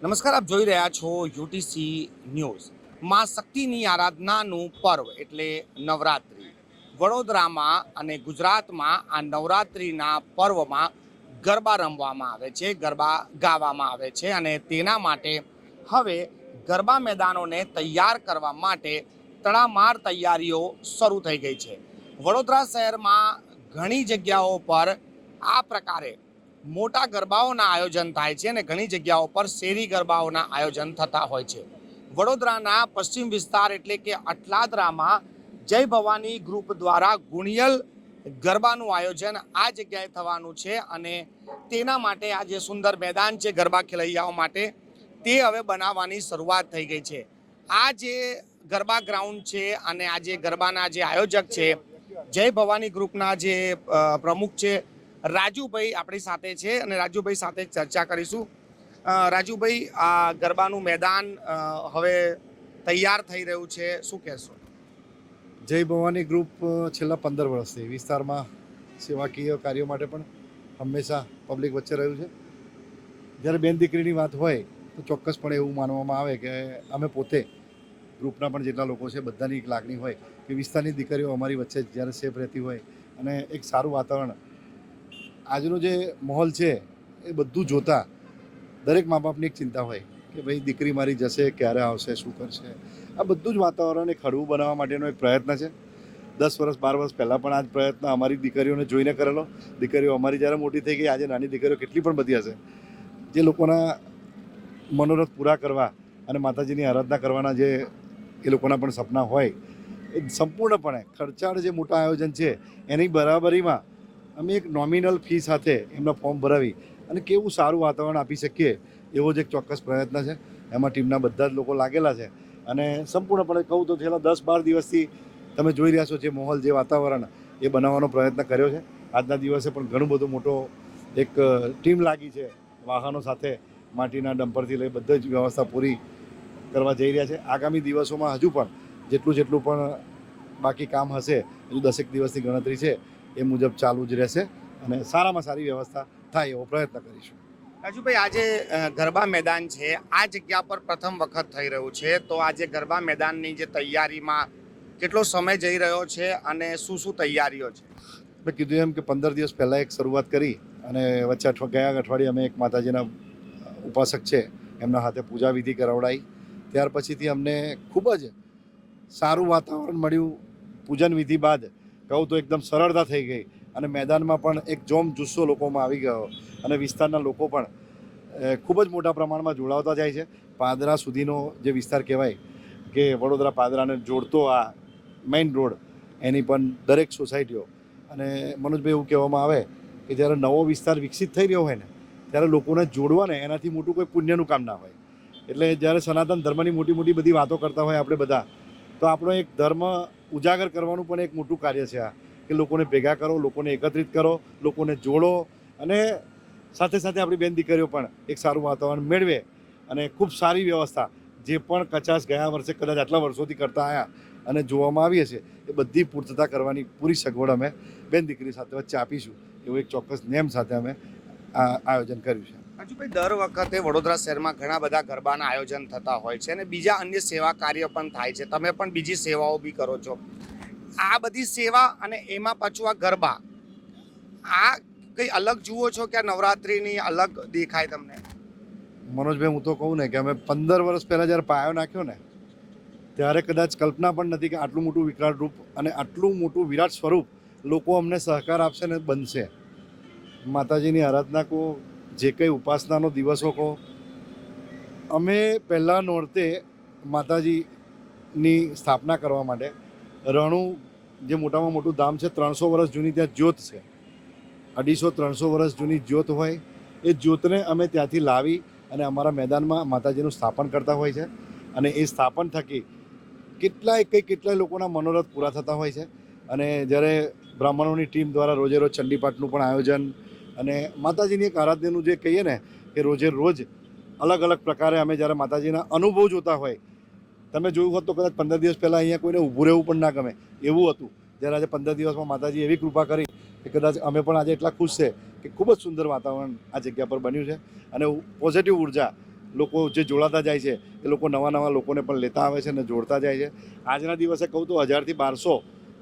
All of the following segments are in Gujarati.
નમસ્કાર, આપ જોઈ રહ્યા છો યુટીસી ન્યૂઝ. માં શક્તિની આરાધનાનું પર્વ એટલે નવરાત્રિ. વડોદરામાં અને ગુજરાતમાં આ નવરાત્રિના પર્વમાં ગરબા રમવામાં આવે છે, ગરબા ગાવામાં આવે છે અને તેના માટે હવે ગરબા મેદાનોને તૈયાર કરવા માટે તડામાર તૈયારીઓ શરૂ થઈ ગઈ છે. વડોદરા શહેરમાં ઘણી જગ્યાઓ પર આ પ્રકારે મોટા ગરબાઓના આયોજન થાય છે અને ઘણી જગ્યાઓ પર શેરી ગરબાઓના આયોજન થતા હોય છે. વડોદરાના પશ્ચિમ વિસ્તાર એટલે કે અટલાદરામાં જય ભવાની ગ્રુપ દ્વારા ગુણિયલ ગરબાનું આયોજન આ જગ્યાએ થવાનું છે અને તેના માટે આ જે સુંદર મેદાન છે ગરબા ખેલૈયાઓ માટે તે હવે બનાવવાની શરૂઆત થઈ ગઈ છે. આ જે ગરબા ગ્રાઉન્ડ છે અને આ જે ગરબાના જે આયોજક છે જય ભવાની ગ્રુપના જે પ્રમુખ છે રાજુભાઈ આપણી સાથે છે અને રાજુભાઈ સાથે ચર્ચા કરીશું. રાજુભાઈ, આ ગરબાનું મેદાન હવે તૈયાર થઈ રહ્યું છે, શું કહેશો? જય ભવાની ગ્રુપ છેલ્લા 15 વર્ષથી વિસ્તારમાં સેવાકીય કાર્યો માટે પણ હંમેશા પબ્લિક વચ્ચે રહ્યું છે. જ્યારે બેન દીકરીની વાત હોય તો ચોક્કસપણે એવું માનવામાં આવે કે અમે પોતે ગ્રુપના પણ જેટલા લોકો છે બધાની એક લાગણી હોય કે વિસ્તારની દીકરીઓ અમારી વચ્ચે જ્યારે સેફ રહેતી હોય અને એક સારું વાતાવરણ. આજનો જે માહોલ છે એ બધું જોતા દરેક મા બાપની એક ચિંતા હોય કે ભાઈ દીકરી મારી જશે, ક્યારે આવશે, શું કરશે. આ બધું જ વાતાવરણ એક હળવું બનાવવા માટેનો એક પ્રયત્ન છે. 10 વર્ષ 12 વર્ષ પહેલાં પણ આ જ પ્રયત્ન અમારી દીકરીઓને જોઈને કરેલો. દીકરીઓ અમારી જ્યારે મોટી થઈ ગઈ, આજે નાની દીકરીઓ કેટલી પણ બધી હશે, જે લોકોના મનોરથ પૂરા કરવા અને માતાજીની આરાધના કરવાના જે એ લોકોના પણ સપના હોય એ સંપૂર્ણપણે ખર્ચાળ જે મોટા આયોજન છે એની બરાબરીમાં અમે એક નોમિનલ ફી સાથે એમના ફોર્મ ભરાવી અને કેવું સારું વાતાવરણ આપી શકીએ એવો જ એક ચોક્કસ પ્રયત્ન છે. એમાં ટીમના બધા જ લોકો લાગેલા છે અને સંપૂર્ણપણે કહું તો છેલ્લા 10-12 દિવસથી તમે જોઈ રહ્યા છો જે માહોલ, જે વાતાવરણ એ બનાવવાનો પ્રયત્ન કર્યો છે. આજના દિવસે પણ ઘણું બધું મોટો એક ટીમ લાગી છે. વાહનો સાથે માટીના ડમ્પરથી લઈ બધી જ વ્યવસ્થા પૂરી કરવા જઈ રહ્યા છે. આગામી દિવસોમાં હજુ પણ જેટલું પણ બાકી કામ હશે, હજુ 10 દિવસની ગણતરી છે, એ મુજબ ચાલુ જ રહેશે અને સારામાં સારી વ્યવસ્થા થાય એવો પ્રયત્ન કરીશું. રાજુભાઈ, આજે ગરબા મેદાન છે, આ જગ્યા પર પ્રથમ વખત થઈ રહ્યું છે, તો આજે ગરબા મેદાનની જે તૈયારીમાં કેટલો સમય જઈ રહ્યો છે અને શું શું તૈયારીઓ છે? મેં કીધું એમ કે 15 દિવસ પહેલાં એક શરૂઆત કરી અને વચ્ચે ગયા અઠવાડિયે અમે એક માતાજીના ઉપાસક છે એમના હાથે પૂજા વિધિ કરાવડાવી. ત્યાર પછીથી અમને ખૂબ જ સારું વાતાવરણ મળ્યું. પૂજન વિધિ બાદ કહું તો એકદમ સરળતા થઈ ગઈ અને મેદાનમાં પણ એક જોમ જુસ્સો લોકોમાં આવી ગયો અને વિસ્તારના લોકો પણ ખૂબ જ મોટા પ્રમાણમાં જોડાવતા જાય છે. પાદરા સુધીનો જે વિસ્તાર કહેવાય કે વડોદરા પાદરાને જોડતો આ મેઇન રોડ, એની પણ દરેક સોસાયટીઓ અને મનોજભાઈ એવું કહેવામાં આવે કે જ્યારે નવો વિસ્તાર વિકસિત થઈ રહ્યો હોય ને ત્યારે લોકોને જોડવા ને એનાથી મોટું કોઈ પુણ્યનું કામ ના હોય. એટલે જ્યારે સનાતન ધર્મની મોટી બધી વાતો કરતા હોય આપણે બધા, તો આપણો એક ધર્મ ઉજાગર કરવાનું પણ એક મોટું કાર્ય છે આ, કે લોકોને ભેગા કરો, લોકોને એકત્રિત કરો, લોકોને જોડો અને સાથે સાથે આપણી બેન દીકરીઓ પણ એક સારું વાતાવરણ મેળવે અને ખૂબ સારી વ્યવસ્થા જે પણ કચાશ ગયા વર્ષે કદાચ આટલા વર્ષોથી કરતા આવ્યા અને જોવામાં આવી હશે એ બધી પૂર્તતા કરવાની પૂરી સગવડ અમે બેન દીકરી સાથે વચ્ચે આપીશું એવું એક ચોક્કસ નેમ સાથે અમે આ આયોજન કર્યું છે. રાજુભાઈ, દર વખતે વડોદરા શહેરમાં ઘણા બધા ગરબાના આયોજન થતા હોય છે અને બીજા અન્ય સેવા કાર્ય પણ થાય છે. તમે પણ બીજી સેવાઓ બી કરો છો. આ બધી સેવા અને એમાં પાછું આ ગરબા, આ કંઈ અલગ જુઓ છો કે નવરાત્રિની અલગ દેખાય તમને? મનોજભાઈ, હું તો કહું ને કે અમે 15 વર્ષ પહેલાં જ્યારે પાયો નાખ્યો ને ત્યારે કદાચ કલ્પના પણ નથી કે આટલું મોટું વિકરાળ રૂપ અને આટલું મોટું વિરાટ સ્વરૂપ લોકો અમને સહકાર આપશે ને બનશે. માતાજીની આરાધના કહો, જે કંઈ ઉપાસનાનો દિવસો કહો, અમે પહેલાં નોરતે માતાજીની સ્થાપના કરવા માટે રણું જે મોટામાં મોટું ધામ છે, 300 વર્ષ જૂની ત્યાં જ્યોત છે. 250-300 વર્ષ જૂની જ્યોત હોય એ જ્યોતને અમે ત્યાંથી લાવી અને અમારા મેદાનમાં માતાજીનું સ્થાપન કરતા હોય છે અને એ સ્થાપન થકી કેટલાય લોકોના મનોરથ પૂરા થતા હોય છે. અને જ્યારે બ્રાહ્મણોની ટીમ દ્વારા રોજે રોજ ચંડીપાઠનું પણ આયોજન અને માતાજીની એક આરાધનાનું જે કહીએ ને કે રોજે રોજ અલગ પ્રકારે અમે જ્યારે માતાજીના અનુભવ જોતા હોય, તમે જોયું હોત તો કદાચ 15 દિવસ પહેલાં અહીંયા કોઈને ઊભું રહેવું પણ ના ગમે એવું હતું. જ્યારે આજે 15 દિવસમાં માતાજી એવી કૃપા કરી કે કદાચ અમે પણ આજે એટલા ખુશ છે કે ખૂબ જ સુંદર વાતાવરણ આ જગ્યા પર બન્યું છે અને પોઝિટિવ ઉર્જા લોકો જે જોડાતા જાય છે એ લોકો નવા લોકોને પણ લેતા આવે છે અને જોડતા જાય છે. આજના દિવસે કહું તો 1000થી 1200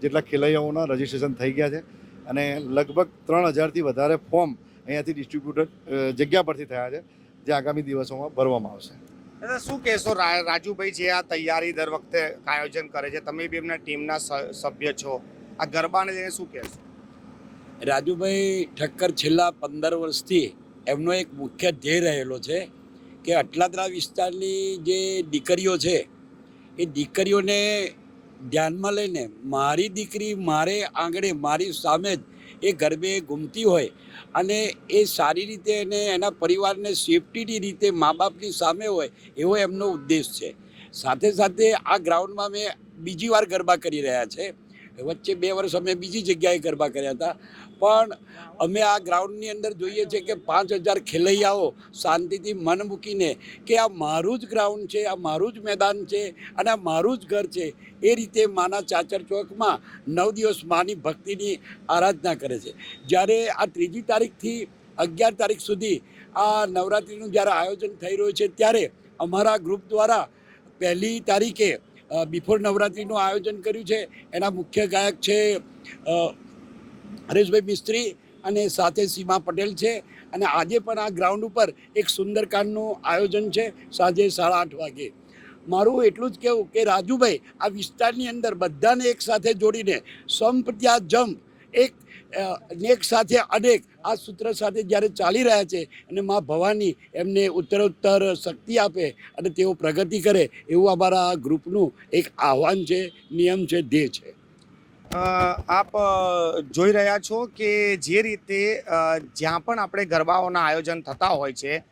જેટલા ખેલૈયાઓના રજિસ્ટ્રેશન થઈ ગયા છે અને લગભગ 3000થી વધારે ફોર્મ અહીંયાથી ડિસ્ટ્રીબ્યુટર જગ્યા પરથી થયા છે, જે આગામી દિવસોમાં ભરવામાં આવશે. દાદા શું કહેશો રાજુભાઈ જે આ તૈયારી દર વખતે આયોજન કરે છે, તમે બી એમના ટીમના સભ્ય છો, આ ગરબાને લઈને શું કહેશો? રાજુભાઈ ઠક્કર છેલ્લા 15 વર્ષથી એમનો એક મુખ્ય ધ્યેય રહેલો છે કે અટલાદરા વિસ્તારની જે દીકરીઓ છે એ દીકરીઓને ધ્યાનમાં લઈને મારી દીકરી મારે આંગણે મારી સામે જ એ ગરબે ઘૂમતી હોય અને એ સારી રીતે અને એના પરિવારને સેફટીની રીતે મા બાપની સામે હોય એવો એમનો ઉદ્દેશ છે. સાથે સાથે આ ગ્રાઉન્ડમાં મેં બીજી વાર ગરબા કરી રહ્યા છે. વચ્ચે 2 વર્ષ અમે બીજી જગ્યાએ ગરબા કર્યા હતા, પણ અમે આ ગ્રાઉન્ડની અંદર જોઈએ છે કે 5000 ખેલૈયાઓ શાંતિથી મન મૂકીને કે આ મારું જ ગ્રાઉન્ડ છે, આ મારું જ મેદાન છે અને આ મારું જ ઘર છે એ રીતે માના ચાચર ચોકમાં 9 દિવસ માની ભક્તિની આરાધના કરે છે. જ્યારે આ 3જી તારીખથી 11 તારીખ સુધી આ નવરાત્રિનું જ્યારે આયોજન થઈ રહ્યું છે ત્યારે અમારા ગ્રુપ દ્વારા 1લી તારીખે બિફોર નવરાત્રિનું આયોજન કર્યું છે. એના મુખ્ય ગાયક છે હરેશભાઈ મિસ્ત્રી અને સાથે સીમા પટેલ છે. અને આજે પણ આ ગ્રાઉન્ડ ઉપર એક સુંદરકાંડનું આયોજન છે સાંજે 8:30 વાગે. મારું એટલું જ કહેવું કે રાજુભાઈ આ વિસ્તારની અંદર બધાને એક સાથે જોડીને સંપ ત્યાં જંપ એક સાથે અનેક આ સૂત્ર સાથે જ્યારે ચાલી રહ્યા છે અને મા ભવાની એમને ઉત્તરોત્તર શક્તિ આપે અને તેઓ પ્રગતિ કરે એવું અમારા ગ્રુપનું એક આહ્વાન છે, નિયમ છે, ધ્યેય છે. આપ જોઈ રહ્યા છો કે જે રીતે જ્યાં પણ આપણે ગરબાઓના આયોજન થતા હોય છે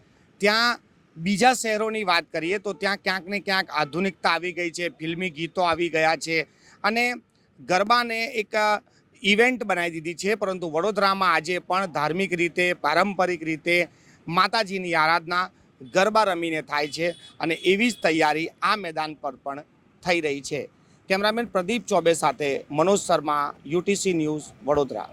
ત્યાં બીજા શહેરોની વાત કરીએ તો ત્યાં ક્યાંક ને ક્યાંક આધુનિકતા આવી ગઈ છે, ફિલ્મી ગીતો આવી ગયા છે અને ગરબાને એક ઇવેન્ટ બનાવી દીધી છે. પરંતુ વડોદરામાં આજે પણ ધાર્મિક રીતે પારંપરિક રીતે માતાજીની આરાધના ગરબા રમીને થાય છે અને એવી જ તૈયારી આ મેદાન પર પણ થઈ રહી છે. કેમેરામેન પ્રદીપ ચોબે સાથે મનોજ શર્મા, UTC ન્યૂઝ, વડોદરા.